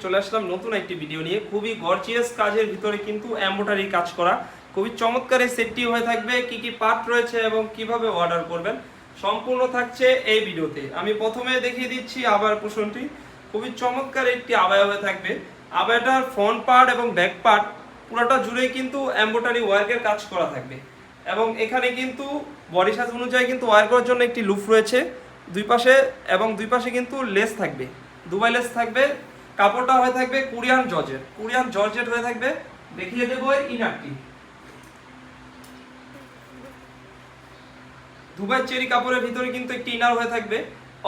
চলে আসলাম নতুন একটি ভিডিও নিয়ে। খুবই গর্জিয়াস কাজের ভিতরে কিন্তু এমব্রয়ডারি কাজ করা, খুবই চমৎকার এই সেটটি হয়ে থাকবে। কি কি পার্ট রয়েছে এবং কিভাবে অর্ডার করবেন সম্পূর্ণ থাকছে এই ভিডিওতে। আমি প্রথমে দেখিয়ে দিচ্ছি আবায়া পোষণটি। খুবই চমৎকার একটি আবায়া হয়ে থাকবে। আবায়াটার ফ্রন্ট পার্ট এবং ব্যাক পার্ট পুরোটা জুড়েই কিন্তু এমব্রয়ডারি ওয়ার্কের কাজ করা থাকবে এবং এখানে কিন্তু বডি সাইজ অনুযায়ী কিন্তু ওয়ার করার জন্য একটি লুপ রয়েছে দুই পাশে, এবং দুই পাশে কিন্তু লেস থাকবে, দুবাই লেস থাকবে। কাপড়টা হয়ে থাকবে কোরিয়ান জর্জেট হয়ে থাকবে। দেখিয়ে দেবো ইনারটি। দুবাই চেরি কাপড়ের ভিতরে কিন্তু একটি ইনার হয়ে থাকবে,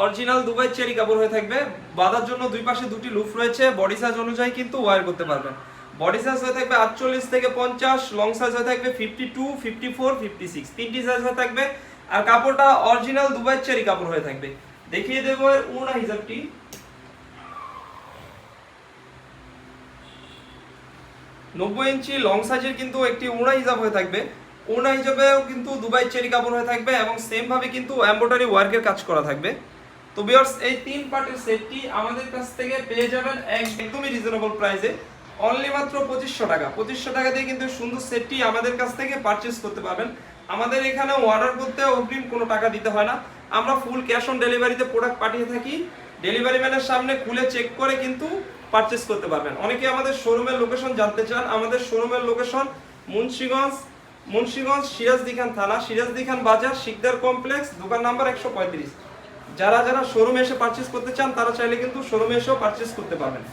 অরিজিনাল দুবাই চেরি কাপড় হয়ে থাকবে। বাঁধার জন্য দুই পাশে দুটি লুপ রয়েছে, বডি সাইজ অনুযায়ী কিন্তু ওয়্যার করতে পারবেন। বডি সাইজ হয়ে থাকবে 48 থেকে 50, লং সাইজ হয়ে থাকবে 52, 54, 56, তিনটি সাইজ হয়ে থাকবে। আর কাপড়টা অরিজিনাল দুবাই চেরি কাপড় হয়ে থাকবে। দেখিয়ে দেবো এর ওড়না হিসাবটি। 90 ইঞ্চি লং সাইজের কিন্তু একটি ওড়না হিসাব হয়ে থাকবে। ওড়না হিসাবেও কিন্তু দুবাই চেরি কাপড় হয়ে থাকবে এবং সেম ভাবে কিন্তু এমব্রয়ডারি ওয়ার্কের কাজ করা থাকবে। তো ভিউয়ার্স, এই তিন পার্টের সেটটি আমাদের কাছ থেকে পেয়ে যাবেন একদমই রিজনেবল প্রাইসে, অনলি মাত্র 2500 টাকা। 2500 টাকা দিয়ে কিন্তু সুন্দর সেটটি আমাদের কাছ থেকে পারচেজ করতে পারবেন। আমাদের এখানে অর্ডার করতে অগ্রিম কোনো টাকা দিতে হয় না, আমরা ফুল ক্যাশ অন ডেলিভারিতে প্রোডাক্ট পাঠিয়ে থাকি। ডেলিভারি ম্যানের সামনে খুলে চেক করে কিন্তু পারচেজ করতে পারবেন। অনেকে আমাদের শোরুমের লোকেশন জানতে চান। আমাদের শোরুমের লোকেশন মুন্সিগঞ্জ সিরাজদিখান থানা, সিরাজদিখান বাজার, শিকদার কমপ্লেক্স, দোকান নাম্বার 135। যারা শোরুমে এসে পারচেজ করতে চান তারা চাইলে কিন্তু শোরুমে এসেও পারচেজ করতে পারবেন।